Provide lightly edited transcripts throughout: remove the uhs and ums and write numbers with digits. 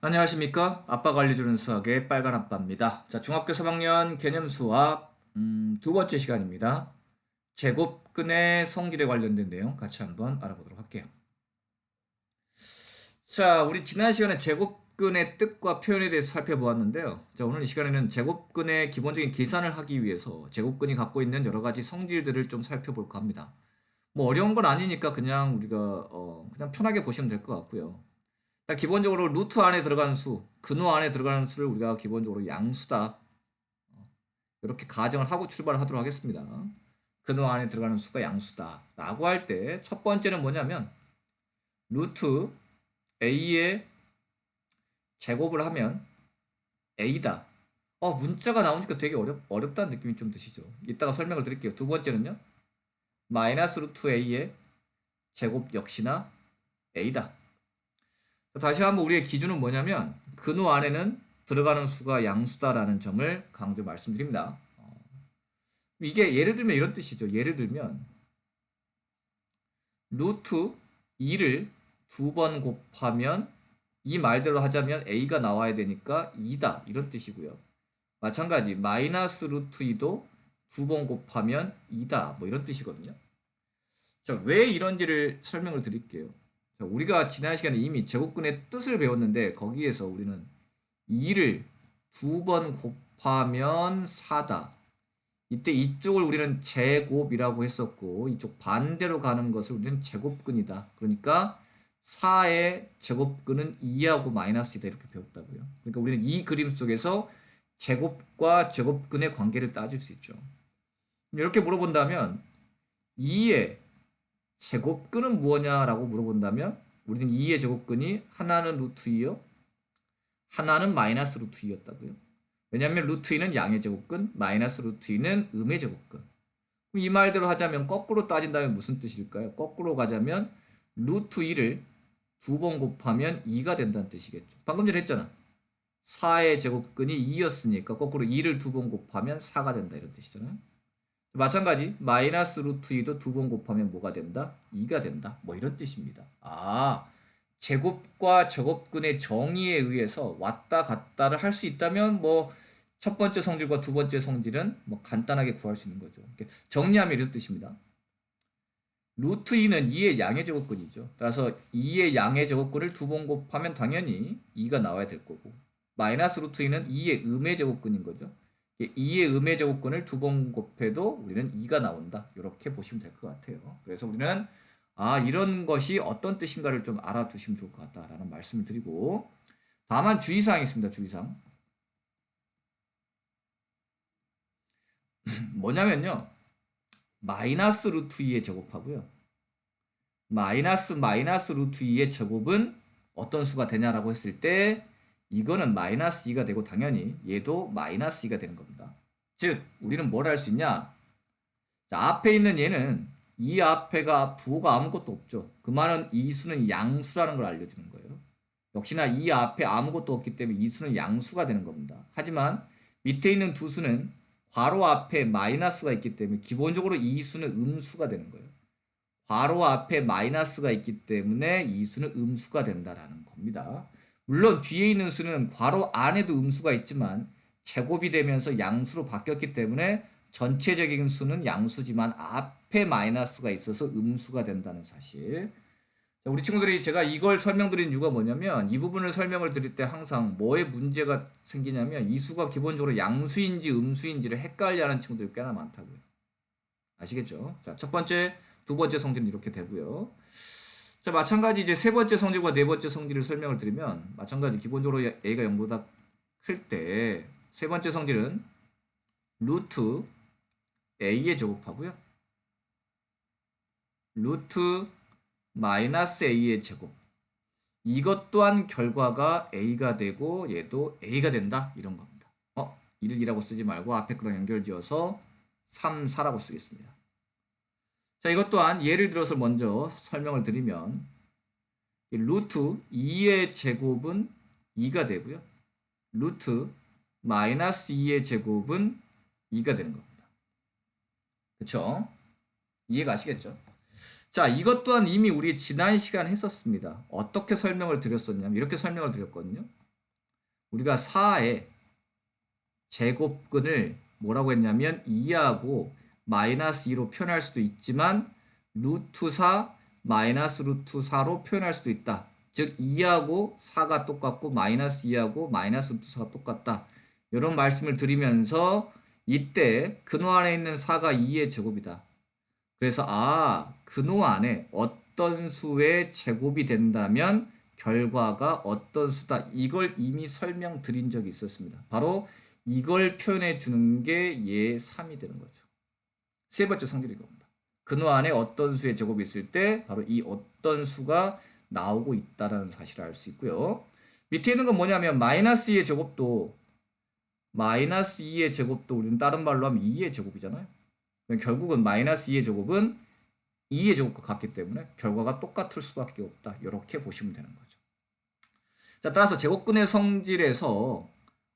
안녕하십니까? 아빠가 알려주는 수학의 빨간 아빠입니다. 자, 중학교 3학년 개념 수학 두 번째 시간입니다. 제곱근의 성질에 관련된 내용 같이 한번 알아보도록 할게요. 자, 우리 지난 시간에 제곱근의 뜻과 표현에 대해서 살펴보았는데요. 자, 오늘 이 시간에는 제곱근의 기본적인 계산을 하기 위해서 제곱근이 갖고 있는 여러 가지 성질들을 좀 살펴볼까 합니다. 뭐 어려운 건 아니니까 그냥 우리가 그냥 편하게 보시면 될 것 같고요. 일단 기본적으로 루트 안에 들어가는 수, 근호 안에 들어가는 수를 우리가 기본적으로 양수다. 이렇게 가정을 하고 출발을 하도록 하겠습니다. 근호 안에 들어가는 수가 양수다. 라고 할 때 첫 번째는 뭐냐면 루트 a의 제곱을 하면 a다. 문자가 나오니까 되게 어렵다는 느낌이 좀 드시죠? 이따가 설명을 드릴게요. 두 번째는요. 마이너스 루트 a의 제곱 역시나 a다. 다시 한번 우리의 기준은 뭐냐면 근호 안에는 들어가는 수가 양수다라는 점을 강조 말씀드립니다. 이게 예를 들면 이런 뜻이죠. 예를 들면 루트 2를 두 번 곱하면 이 말대로 하자면 a가 나와야 되니까 2다 이런 뜻이고요. 마찬가지 마이너스 루트 2도 두 번 곱하면 2다 뭐 이런 뜻이거든요. 자, 왜 이런지를 설명을 드릴게요. 자, 우리가 지난 시간에 이미 제곱근의 뜻을 배웠는데 거기에서 우리는 2를 두 번 곱하면 4다. 이때 이쪽을 우리는 제곱이라고 했었고 이쪽 반대로 가는 것을 우리는 제곱근이다. 그러니까 4의 제곱근은 2하고 마이너스이다 이렇게 배웠다고요. 그러니까 우리는 이 그림 속에서 제곱과 제곱근의 관계를 따질 수 있죠. 이렇게 물어본다면 2의 제곱근은 무엇냐라고 물어본다면 우리는 2의 제곱근이 하나는 루트 2요. 하나는 마이너스 루트 2였다고요. 왜냐하면 루트 2는 양의 제곱근, 마이너스 루트 2는 음의 제곱근. 그럼 이 말대로 하자면 거꾸로 따진다면 무슨 뜻일까요? 거꾸로 가자면 루트 2를 두 번 곱하면 2가 된다는 뜻이겠죠. 방금 전에 했잖아. 4의 제곱근이 2였으니까 거꾸로 2를 두 번 곱하면 4가 된다 이런 뜻이잖아요. 마찬가지 마이너스 루트 2도 두 번 곱하면 뭐가 된다? 2가 된다. 뭐 이런 뜻입니다. 제곱과 제곱근의 정의에 의해서 왔다 갔다를 할 수 있다면 뭐 첫 번째 성질과 두 번째 성질은 뭐 간단하게 구할 수 있는 거죠. 정리하면 이런 뜻입니다. 루트 2는 2의 양의 제곱근이죠. 따라서 2의 양의 제곱근을 두 번 곱하면 당연히 2가 나와야 될 거고 마이너스 루트 2는 2의 음의 제곱근인 거죠. 2의 음의 제곱근을 두 번 곱해도 우리는 2가 나온다. 이렇게 보시면 될 것 같아요. 그래서 우리는 이런 것이 어떤 뜻인가를 좀 알아두시면 좋을 것 같다라는 말씀을 드리고 다만 주의사항이 있습니다. 주의사항. 뭐냐면요. 마이너스 루트 2의 제곱하고요. 마이너스 루트 2의 제곱은 어떤 수가 되냐라고 했을 때 이거는 마이너스 2가 되고 당연히 얘도 마이너스 2가 되는 겁니다. 즉 우리는 뭘 할 수 있냐? 자, 앞에 있는 얘는 이 앞에가 부호가 아무것도 없죠. 그 말은 이 수는 양수라는 걸 알려주는 거예요. 역시나 이 앞에 아무것도 없기 때문에 이 수는 양수가 되는 겁니다. 하지만 밑에 있는 두 수는 괄호 앞에 마이너스가 있기 때문에 기본적으로 이 수는 음수가 되는 거예요. 괄호 앞에 마이너스가 있기 때문에 이 수는 음수가 된다라는 겁니다. 물론 뒤에 있는 수는 괄호 안에도 음수가 있지만 제곱이 되면서 양수로 바뀌었기 때문에 전체적인 수는 양수지만 앞에 마이너스가 있어서 음수가 된다는 사실. 자, 우리 친구들이 제가 이걸 설명드린 이유가 뭐냐면 이 부분을 설명을 드릴 때 항상 뭐에 문제가 생기냐면 이 수가 기본적으로 양수인지 음수인지를 헷갈려하는 친구들이 꽤나 많다고요. 아시겠죠? 자, 첫 번째, 두 번째 성질은 이렇게 되고요. 자, 마찬가지 이제 세 번째 성질과 네 번째 성질을 설명을 드리면 마찬가지 기본적으로 a가 0보다 클 때 세 번째 성질은 루트 a의 제곱하고요. 루트 마이너스 a의 제곱. 이것 또한 결과가 a가 되고 얘도 a가 된다 이런 겁니다. 1, 2라고 쓰지 말고 앞에 거랑 연결지어서 3, 4라고 쓰겠습니다. 자, 이것 또한 예를 들어서 먼저 설명을 드리면 루트 2의 제곱은 2가 되고요. 루트 마이너스 2의 제곱은 2가 되는 겁니다. 그쵸? 이해가 가시겠죠? 자, 이것 또한 이미 우리 지난 시간에 했었습니다. 어떻게 설명을 드렸었냐면 이렇게 설명을 드렸거든요. 우리가 4의 제곱근을 뭐라고 했냐면 2하고 마이너스 2로 표현할 수도 있지만 루트 4 마이너스 루트 4로 표현할 수도 있다. 즉 2하고 4가 똑같고 마이너스 2하고 마이너스 루트 4가 똑같다. 이런 말씀을 드리면서 이때 근호 안에 있는 4가 2의 제곱이다. 그래서 근호 안에 어떤 수의 제곱이 된다면 결과가 어떤 수다. 이걸 이미 설명드린 적이 있었습니다. 바로 이걸 표현해 주는 게 예3이 되는 거죠. 세 번째 성질이 이겁니다. 근호 안에 어떤 수의 제곱이 있을 때 바로 이 어떤 수가 나오고 있다는 사실을 알 수 있고요. 밑에 있는 건 뭐냐면 마이너스 2의 제곱도 마이너스 2의 제곱도 우리는 다른 말로 하면 2의 제곱이잖아요. 결국은 마이너스 2의 제곱은 2의 제곱과 같기 때문에 결과가 똑같을 수밖에 없다. 이렇게 보시면 되는 거죠. 자, 따라서 제곱근의 성질에서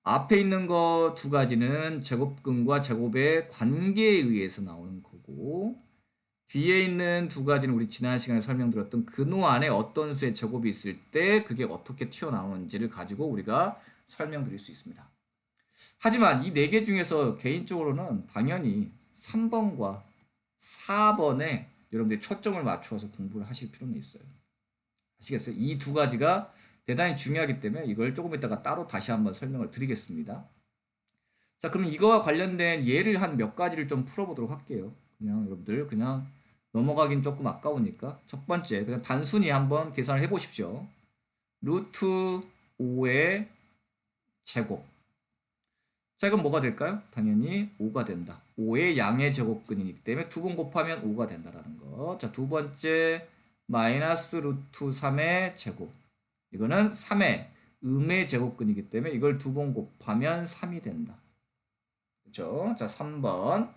앞에 있는 거 두 가지는 제곱근과 제곱의 관계에 의해서 나오는 거고, 뒤에 있는 두 가지는 우리 지난 시간에 설명드렸던 근호 안에 어떤 수의 제곱이 있을 때 그게 어떻게 튀어나오는지를 가지고 우리가 설명드릴 수 있습니다. 하지만 이 네 개 중에서 개인적으로는 당연히 3번과 4번에 여러분들이 초점을 맞추어서 공부를 하실 필요는 있어요. 아시겠어요? 이 두 가지가 대단히 중요하기 때문에 이걸 조금 이따가 따로 다시 한번 설명을 드리겠습니다. 자, 그럼 이거와 관련된 예를 한 몇 가지를 좀 풀어보도록 할게요. 그냥 여러분들 그냥 넘어가긴 조금 아까우니까 첫 번째 그냥 단순히 한번 계산을 해보십시오. 루트 5의 제곱. 자, 이건 뭐가 될까요? 당연히 5가 된다. 5의 양의 제곱근이기 때문에 두 번 곱하면 5가 된다라는 거. 자, 두 번째 마이너스 루트 3의 제곱. 이거는 3의 음의 제곱근이기 때문에 이걸 두 번 곱하면 3이 된다. 그렇죠? 자, 3번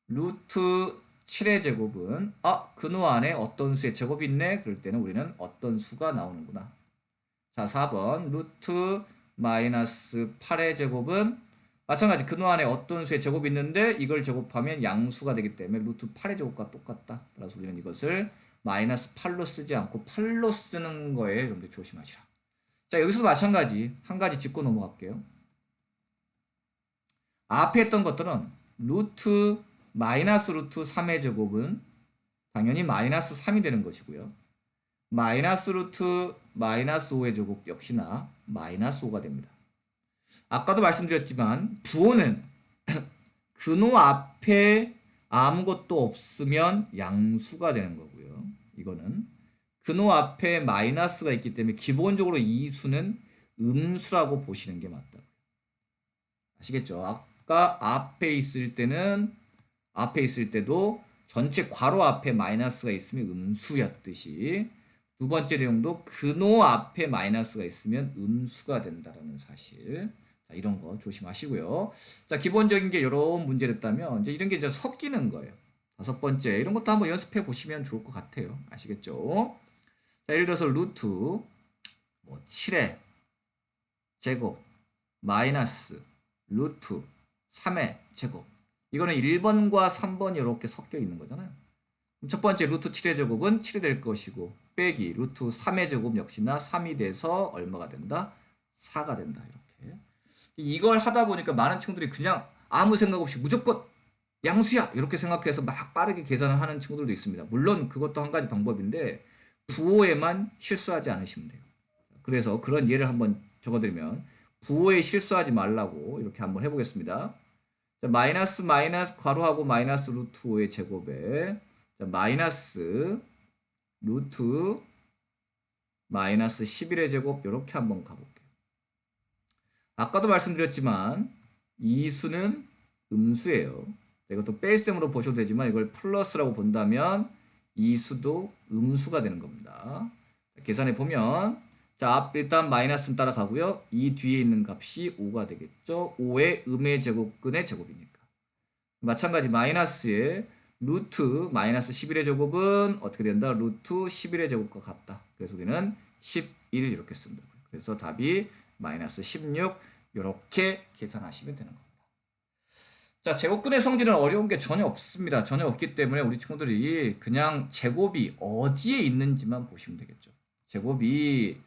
루트 7의 제곱은 근호 안에 어떤 수의 제곱이 있네? 그럴 때는 우리는 어떤 수가 나오는구나. 자, 4번 루트 마이너스 8의 제곱은 마찬가지 근호 안에 어떤 수의 제곱이 있는데 이걸 제곱하면 양수가 되기 때문에 루트 8의 제곱과 똑같다. 따라서 우리는 이것을 마이너스 8로 쓰지 않고 8로 쓰는 거에 여러분들 조심하시라. 자, 여기서도 마찬가지 한 가지 짚고 넘어갈게요. 앞에 했던 것들은 루트 마이너스 루트 3의 제곱은 당연히 마이너스 3이 되는 것이고요. 마이너스 루트 마이너스 5의 제곱 역시나 마이너스 5가 됩니다. 아까도 말씀드렸지만 부호는 근호 앞에 아무것도 없으면 양수가 되는 거고요. 이거는 근호 앞에 마이너스가 있기 때문에 기본적으로 이 수는 음수라고 보시는 게 맞다. 아시겠죠? 아까 앞에 있을 때도 전체 괄호 앞에 마이너스가 있으면 음수였듯이 두 번째 내용도 근호 앞에 마이너스가 있으면 음수가 된다는 사실. 자, 이런 거 조심하시고요. 자, 기본적인 게 이런 문제였다면 이제 이런 게 이제 섞이는 거예요. 다섯 번째 이런 것도 한번 연습해 보시면 좋을 것 같아요. 아시겠죠? 자, 예를 들어서 루트 7의 제곱 마이너스 루트 3의 제곱. 이거는 1번과 3번이 이렇게 섞여 있는 거잖아요. 첫 번째 루트 7의 제곱은 7이 될 것이고 빼기 루트 3의 제곱 역시나 3이 돼서 얼마가 된다? 4가 된다. 이렇게. 이걸 하다 보니까 많은 친구들이 그냥 아무 생각 없이 무조건 양수야 이렇게 생각해서 막 빠르게 계산을 하는 친구들도 있습니다. 물론 그것도 한 가지 방법인데 부호에만 실수하지 않으시면 돼요. 그래서 그런 예를 한번 적어드리면 부호에 실수하지 말라고 이렇게 한번 해보겠습니다. 자, 마이너스 괄호하고 마이너스 루트 5의 제곱에 자, 마이너스 루트 마이너스 11의 제곱 이렇게 한번 가볼게요. 아까도 말씀드렸지만 이 수는 음수예요. 이것도 뺄셈으로 보셔도 되지만 이걸 플러스라고 본다면 이 수도 음수가 되는 겁니다. 자, 계산해 보면 자, 일단 마이너스는 따라가고요. 이 뒤에 있는 값이 5가 되겠죠. 5의 음의 제곱근의 제곱이니까. 마찬가지 마이너스의 루트 마이너스 11의 제곱은 어떻게 된다? 루트 11의 제곱과 같다. 그래서 우리는 11 이렇게 쓴다. 그래서 답이 마이너스 16 이렇게 계산하시면 되는 겁니다. 자, 제곱근의 성질은 어려운 게 전혀 없습니다. 전혀 없기 때문에 우리 친구들이 그냥 제곱이 어디에 있는지만 보시면 되겠죠. 제곱이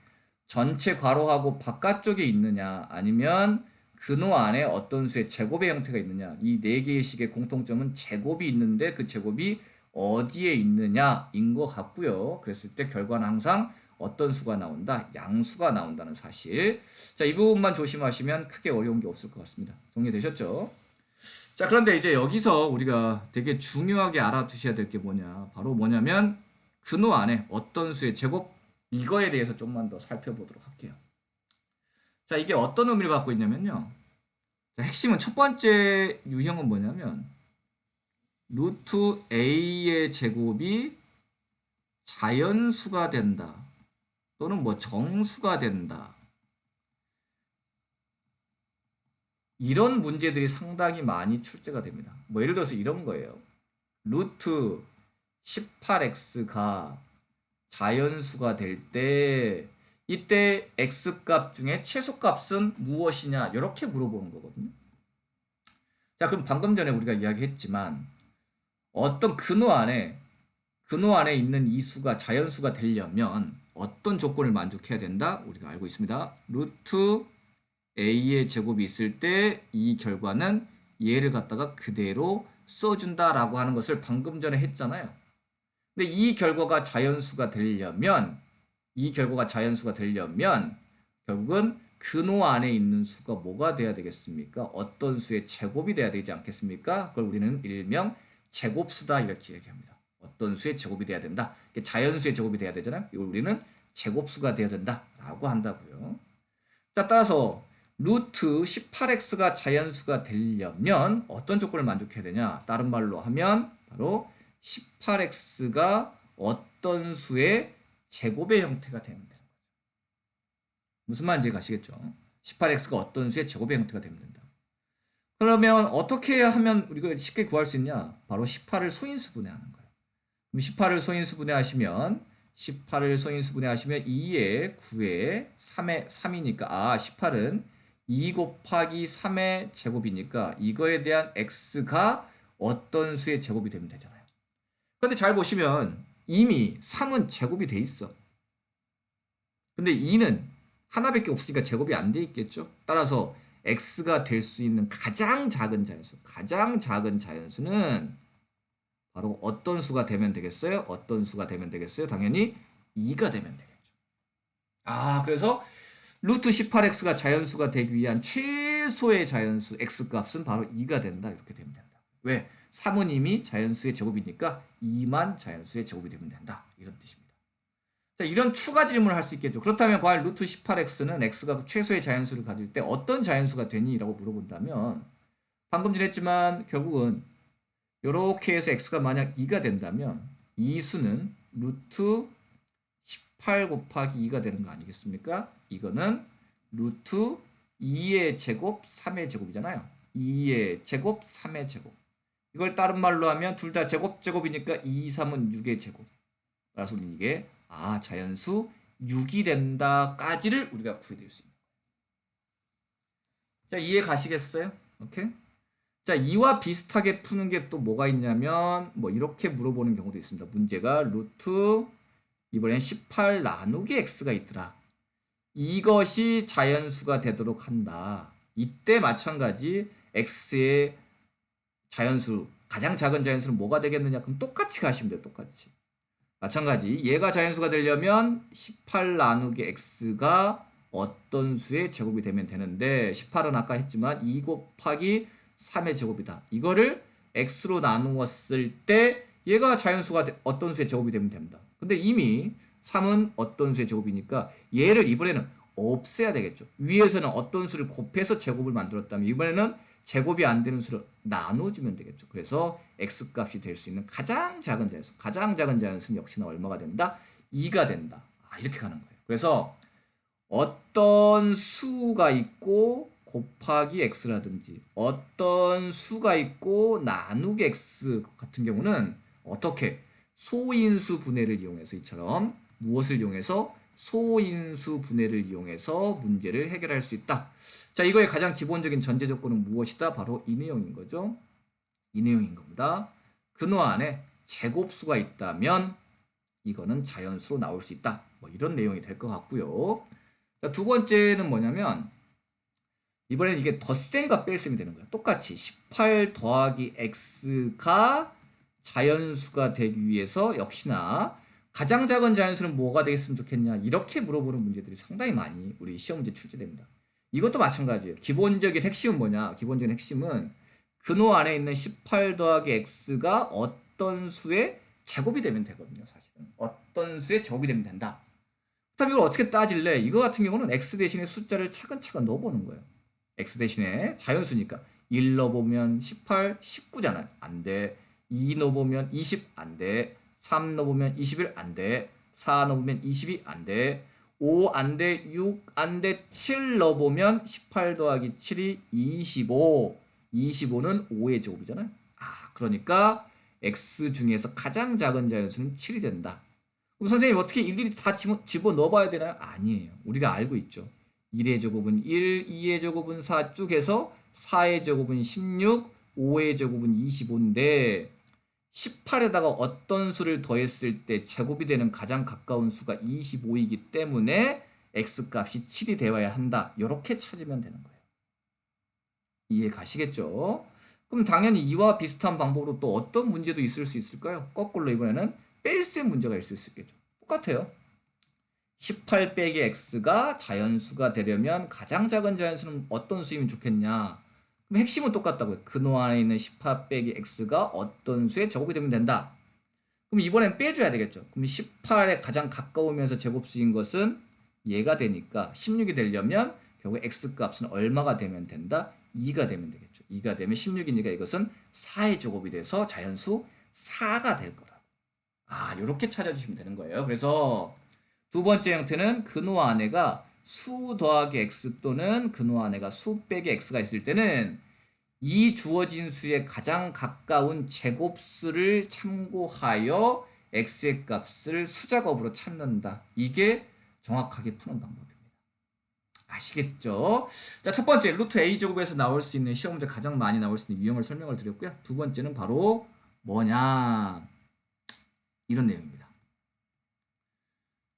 전체 괄호하고 바깥쪽에 있느냐 아니면 근호 안에 어떤 수의 제곱의 형태가 있느냐 이 네 개의 식의 공통점은 제곱이 있는데 그 제곱이 어디에 있느냐인 것 같고요. 그랬을 때 결과는 항상 어떤 수가 나온다? 양수가 나온다는 사실. 자, 이 부분만 조심하시면 크게 어려운 게 없을 것 같습니다. 정리되셨죠? 자, 그런데 이제 여기서 우리가 되게 중요하게 알아두셔야 될 게 뭐냐. 바로 뭐냐면 근호 안에 어떤 수의 제곱 이거에 대해서 좀만 더 살펴보도록 할게요. 자, 이게 어떤 의미를 갖고 있냐면요. 자, 핵심은 첫 번째 유형은 뭐냐면 루트 a의 제곱이 자연수가 된다. 또는 뭐 정수가 된다. 이런 문제들이 상당히 많이 출제가 됩니다. 뭐 예를 들어서 이런 거예요. 루트 18x가 자연수가 될 때 이때 x값 중에 최소값은 무엇이냐 이렇게 물어보는 거거든요. 자, 그럼 방금 전에 우리가 이야기했지만 어떤 근호 안에 있는 이 수가 자연수가 되려면 어떤 조건을 만족해야 된다? 우리가 알고 있습니다. 루트 a의 제곱이 있을 때 이 결과는 얘를 갖다가 그대로 써준다라고 하는 것을 방금 전에 했잖아요. 근데 이 결과가 자연수가 되려면 결국은 근호 안에 있는 수가 뭐가 돼야 되겠습니까? 어떤 수의 제곱이 돼야 되지 않겠습니까? 그걸 우리는 일명 제곱수다 이렇게 얘기합니다. 어떤 수의 제곱이 돼야 된다. 자연수의 제곱이 돼야 되잖아요. 이걸 우리는 제곱수가 돼야 된다라고 한다고요. 자, 따라서 루트 18x가 자연수가 되려면 어떤 조건을 만족해야 되냐? 다른 말로 하면 바로 18x가 어떤 수의 제곱의 형태가 되는 거예요. 무슨 말인지 가시겠죠? 18x가 어떤 수의 제곱의 형태가 되면 된다. 그러면 어떻게 하면 우리가 쉽게 구할 수 있냐? 바로 18을 소인수분해하는 거예요. 그럼 18을 소인수분해하시면 2에 9에 3에 3이니까 18은 2 곱하기 3의 제곱이니까 이거에 대한 x가 어떤 수의 제곱이 되면 되잖아요. 근데 잘 보시면 이미 3은 제곱이 돼 있어. 근데 2는 하나밖에 없으니까 제곱이 안 돼 있겠죠. 따라서 x가 될 수 있는 가장 작은 자연수는 바로 어떤 수가 되면 되겠어요? 당연히 2가 되면 되겠죠. 그래서 루트 18x가 자연수가 되기 위한 최소의 자연수 x값은 바로 2가 된다. 이렇게 되면 된다. 왜? 3은 이미 자연수의 제곱이니까 2만 자연수의 제곱이 되면 된다. 이런 뜻입니다. 자, 이런 추가 질문을 할 수 있겠죠. 그렇다면 과연 루트 18x는 x가 최소의 자연수를 가질 때 어떤 자연수가 되니? 라고 물어본다면 방금 전에 했지만 결국은 이렇게 해서 x가 만약 2가 된다면 이 수는 루트 18 곱하기 2가 되는 거 아니겠습니까? 이거는 루트 2의 제곱 3의 제곱이잖아요. 2의 제곱 3의 제곱. 이걸 다른 말로 하면 둘 다 제곱이니까 2, 3은 6의 제곱. 그래서 이게 자연수 6이 된다까지를 우리가 구해낼 수 있는 거예요. 자, 이해 가시겠어요? 오케이? 자, 이와 비슷하게 푸는 게 또 뭐가 있냐면 뭐 이렇게 물어보는 경우도 있습니다. 문제가 루트 이번엔 18 나누기 x가 있더라. 이것이 자연수가 되도록 한다. 이때 마찬가지 x의 자연수, 가장 작은 자연수는 뭐가 되겠느냐? 그럼 똑같이 가시면 돼요. 똑같이. 마찬가지 얘가 자연수가 되려면 18 나누기 x가 어떤 수의 제곱이 되면 되는데 18은 아까 했지만 2 곱하기 3의 제곱이다. 이거를 x로 나누었을 때 얘가 자연수가 어떤 수의 제곱이 되면 됩니다. 근데 이미 3은 어떤 수의 제곱이니까 얘를 이번에는 없애야 되겠죠. 위에서는 어떤 수를 곱해서 제곱을 만들었다면 이번에는 제곱이 안 되는 수를 나눠주면 되겠죠. 그래서 x값이 될 수 있는 가장 작은 자연수는 역시나 얼마가 된다? 2가 된다. 이렇게 가는 거예요. 그래서 어떤 수가 있고 곱하기 x라든지 어떤 수가 있고 나누기 x 같은 경우는 어떻게 소인수 분해를 이용해서 이처럼 무엇을 이용해서 소인수 분해를 이용해서 문제를 해결할 수 있다. 자, 이거의 가장 기본적인 전제 조건은 무엇이다? 바로 이 내용인 거죠. 이 내용인 겁니다. 근호 안에 제곱수가 있다면 이거는 자연수로 나올 수 있다. 뭐 이런 내용이 될 것 같고요. 자, 두 번째는 뭐냐면 이번엔 이게 덧셈과 뺄셈이 되는 거야. 똑같이 18 더하기 x가 자연수가 되기 위해서 역시나 가장 작은 자연수는 뭐가 되겠으면 좋겠냐 이렇게 물어보는 문제들이 상당히 많이 우리 시험 문제 출제됩니다. 이것도 마찬가지예요. 기본적인 핵심은 뭐냐? 기본적인 핵심은 근호 안에 있는 18 더하기 x가 어떤 수의 제곱이 되면 되거든요. 사실은 어떤 수의 제곱이 되면 된다. 그럼 이걸 어떻게 따질래? 이거 같은 경우는 x 대신에 숫자를 차근차근 넣어보는 거예요. x 대신에 자연수니까 1 넣어보면 18, 19잖아요. 안 돼. 2 넣어보면 20, 안 돼. 3 넣어보면 21, 안 돼. 4 넣어보면 22, 안 돼. 5 안 돼. 6 안 돼. 7 넣어보면 18 더하기 7이 25. 25는 5의 제곱이잖아요. 그러니까 x 중에서 가장 작은 자연수는 7이 된다. 그럼 선생님 어떻게 일일이 다 집어넣어봐야 되나요? 아니에요. 우리가 알고 있죠. 1의 제곱은 1, 2의 제곱은 4 쭉 해서 4의 제곱은 16, 5의 제곱은 25인데 18에다가 어떤 수를 더했을 때 제곱이 되는 가장 가까운 수가 25이기 때문에 x값이 7이 되어야 한다. 이렇게 찾으면 되는 거예요. 이해 가시겠죠? 그럼 당연히 이와 비슷한 방법으로 또 어떤 문제도 있을 수 있을까요? 거꾸로 이번에는 뺄셈 문제가 있을 수 있겠죠. 똑같아요. 18 빼기 x가 자연수가 되려면 가장 작은 자연수는 어떤 수이면 좋겠냐? 그럼 핵심은 똑같다고요. 근호 안에 있는 18 빼기 x가 어떤 수의 제곱이 되면 된다. 그럼 이번엔 빼줘야 되겠죠. 그럼 18에 가장 가까우면서 제곱수인 것은 얘가 되니까 16이 되려면 결국 x값은 얼마가 되면 된다? 2가 되면 되겠죠. 2가 되면 16이니까 이것은 4의 제곱이 돼서 자연수 4가 될 거라고. 이렇게 찾아주시면 되는 거예요. 그래서 두 번째 형태는 근호 안에가 수 더하기 x 또는 근호 안에가 수 빼기 x가 있을 때는 이 주어진 수에 가장 가까운 제곱수를 참고하여 x의 값을 수작업으로 찾는다. 이게 정확하게 푸는 방법입니다. 아시겠죠? 자, 첫 번째 루트 a 제곱에서 나올 수 있는 시험 문제 가장 많이 나올 수 있는 유형을 설명을 드렸고요. 두 번째는 바로 뭐냐? 이런 내용입니다.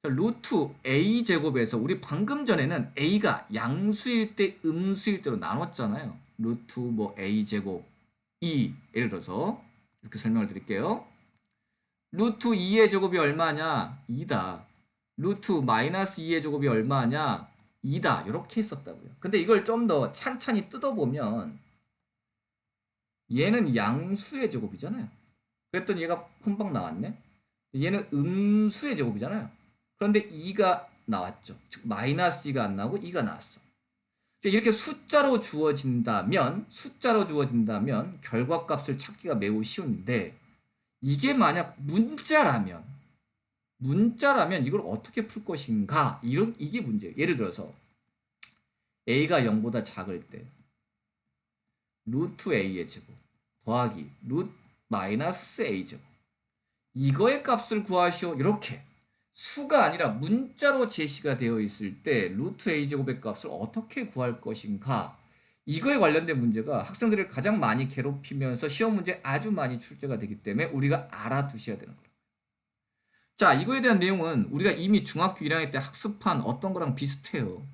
루트 a 제곱에서 우리 방금 전에는 a가 양수일 때 음수일 때로 나눴잖아요. 루트 뭐 a 제곱 2 예를 들어서 이렇게 설명을 드릴게요. 루트 2의 제곱이 얼마냐? 2다. 루트 마이너스 2의 제곱이 얼마냐? 2다. 이렇게 했었다고요. 근데 이걸 좀 더 찬찬히 뜯어보면 얘는 양수의 제곱이잖아요. 그랬더니 얘가 금방 나왔네. 얘는 음수의 제곱이잖아요. 그런데 2가 나왔죠. 즉 마이너스 2가 안 나오고 2가 나왔어. 이렇게 숫자로 주어진다면 결과값을 찾기가 매우 쉬운데 이게 만약 문자라면 이걸 어떻게 풀 것인가? 이게 문제예요. 예를 들어서 a가 0보다 작을 때 루트 a의 제곱 더하기 루트 마이너스 a 제곱 이거의 값을 구하시오. 이렇게 수가 아니라 문자로 제시가 되어 있을 때 루트 a제곱의 값을 어떻게 구할 것인가? 이거에 관련된 문제가 학생들을 가장 많이 괴롭히면서 시험 문제 아주 많이 출제가 되기 때문에 우리가 알아두셔야 되는 거예요. 자, 이거에 대한 내용은 우리가 이미 중학교 1학년 때 학습한 어떤 거랑 비슷해요.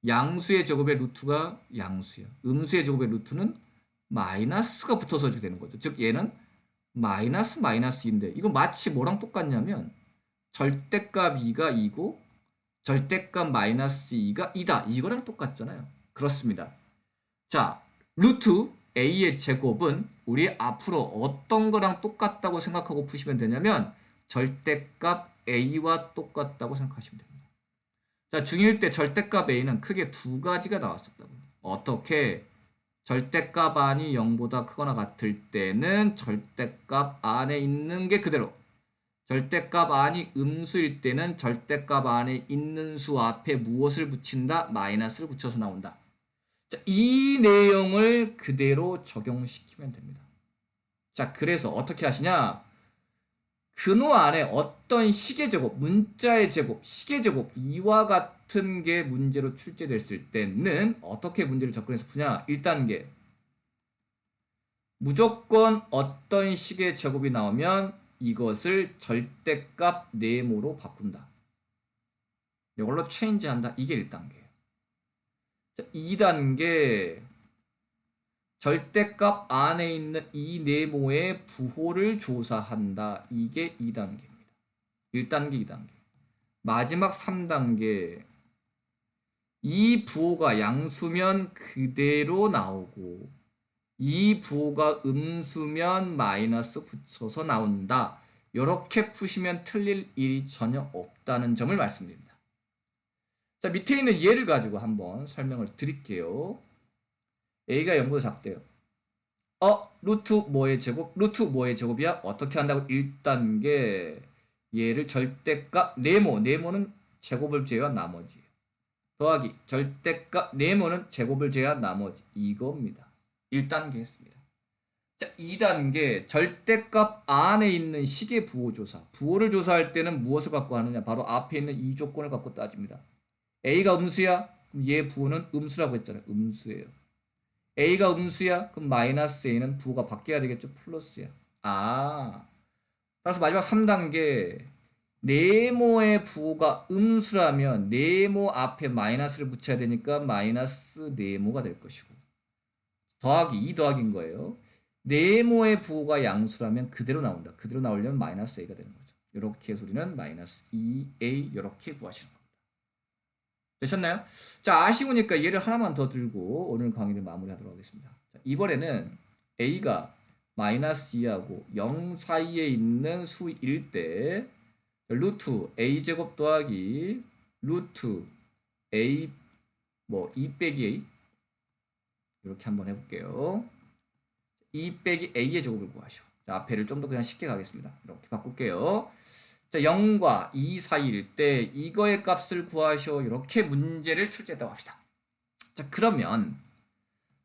양수의 제곱의 루트가 양수야. 음수의 제곱의 루트는 마이너스가 붙어서 이렇게 되는 거죠. 즉 얘는 마이너스 마이너스인데 이거 마치 뭐랑 똑같냐면 절대값 2가 2고 절대값 마이너스 2가 2다. 이거랑 똑같잖아요. 그렇습니다. 자, 루트 a의 제곱은 우리 앞으로 어떤 거랑 똑같다고 생각하고 푸시면 되냐면 절대값 a와 똑같다고 생각하시면 됩니다. 자, 중1 때 절대값 a는 크게 두 가지가 나왔었다고. 어떻게? 절대값 안이 0보다 크거나 같을 때는 절대값 안에 있는 게 그대로, 절대값 안이 음수일 때는 절대값 안에 있는 수 앞에 무엇을 붙인다? 마이너스를 붙여서 나온다. 자, 이 내용을 그대로 적용시키면 됩니다. 자, 그래서 어떻게 하시냐? 근호 안에 어떤 식의 제곱, 문자의 제곱, 식의 제곱 이와 같은 게 문제로 출제됐을 때는 어떻게 문제를 접근해서 푸냐? 1단계 무조건 어떤 식의 제곱이 나오면 이것을 절대값 네모로 바꾼다. 이걸로 체인지한다. 이게 1단계예요. 자, 2단계 절대값 안에 있는 이 네모의 부호를 조사한다. 이게 2단계입니다. 1단계, 2단계. 마지막 3단계 이 부호가 양수면 그대로 나오고 이 부호가 음수면 마이너스 붙여서 나온다. 이렇게 푸시면 틀릴 일이 전혀 없다는 점을 말씀드립니다. 자, 밑에 있는 예를 가지고 한번 설명을 드릴게요. a가 0보다 작대요. 루트 뭐의 제곱? 루트 뭐의 제곱이야? 어떻게 한다고? 1단계 얘를 절대값 네모는 제곱을 제외한 나머지 더하기 절대값 네모는 제곱을 제외한 나머지 이겁니다. 1단계 했습니다. 자, 2단계 절대값 안에 있는 식의 부호 조사. 부호를 조사할 때는 무엇을 갖고 하느냐? 바로 앞에 있는 이 조건을 갖고 따집니다. a가 음수야? 그럼 얘 부호는 음수라고 했잖아요. 음수예요. a가 음수야? 그럼 마이너스 a는 부호가 바뀌어야 되겠죠? 플러스야. 따라서 마지막 3단계 네모의 부호가 음수라면 네모 앞에 마이너스를 붙여야 되니까 마이너스 네모가 될 것이고 더하기 2 더하기인 거예요. 네모의 부호가 양수라면 그대로 나온다. 그대로 나오려면 마이너스 a가 되는 거죠. 이렇게 해서 우리는 마이너스 2a 이렇게 구하시는 겁니다. 되셨나요? 자, 아쉬우니까 얘를 하나만 더 들고 오늘 강의를 마무리하도록 하겠습니다. 자, 이번에는 a가 마이너스 2하고 0 사이에 있는 수일 때 루트 a제곱 더하기 루트 a 2 빼기 a 이렇게 한번 해볼게요. 2 빼기 a의 제곱을 구하시오. 자, 앞에를 좀 더 그냥 쉽게 가겠습니다. 이렇게 바꿀게요. 자, 0과 2 사이일 때 이거의 값을 구하시오. 이렇게 문제를 출제했다고 합시다. 자, 그러면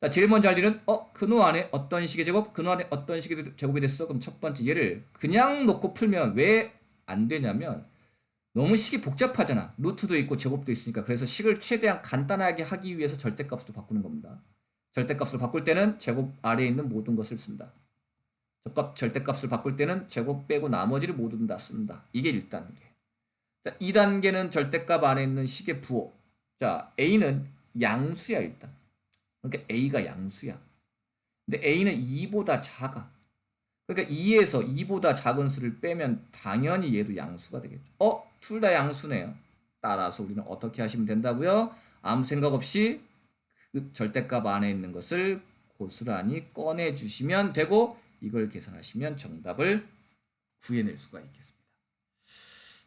자, 제일 먼저 할 일은 근호 안에 어떤 식의 제곱? 근호 안에 어떤 식의 제곱이 됐어? 그럼 첫 번째 얘를 그냥 놓고 풀면 왜 안 되냐면 너무 식이 복잡하잖아. 루트도 있고 제곱도 있으니까. 그래서 식을 최대한 간단하게 하기 위해서 절대값으로 바꾸는 겁니다. 절대값으로 바꿀 때는 제곱 아래에 있는 모든 것을 쓴다. 절대값을 바꿀 때는 제곱 빼고 나머지를 모두 다 쓴다. 이게 1단계. 자, 2단계는 절대값 안에 있는 식의 부호. 자, a는 양수야 일단. 그러니까 a가 양수야. 근데 a는 2보다 작아. 그러니까 2에서 2보다 작은 수를 빼면 당연히 얘도 양수가 되겠죠. 둘 다 양수네요. 따라서 우리는 어떻게 하시면 된다고요? 아무 생각 없이 그 절대값 안에 있는 것을 고스란히 꺼내주시면 되고 이걸 계산하시면 정답을 구해낼 수가 있겠습니다.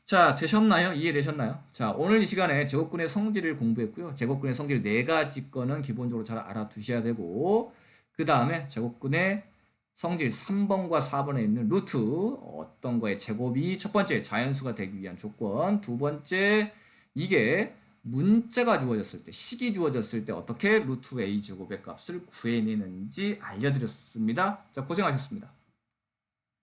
자, 되셨나요? 이해되셨나요? 자, 오늘 이 시간에 제곱근의 성질을 공부했고요. 제곱근의 성질 4가지 거는 기본적으로 잘 알아두셔야 되고 그 다음에 제곱근의 성질 3번과 4번에 있는 루트 어떤 거의 제곱이 첫 번째 자연수가 되기 위한 조건, 두 번째 이게 문자가 주어졌을 때, 식이 주어졌을 때 어떻게 루트 a 제곱의 값을 구해내는지 알려드렸습니다. 자, 고생하셨습니다.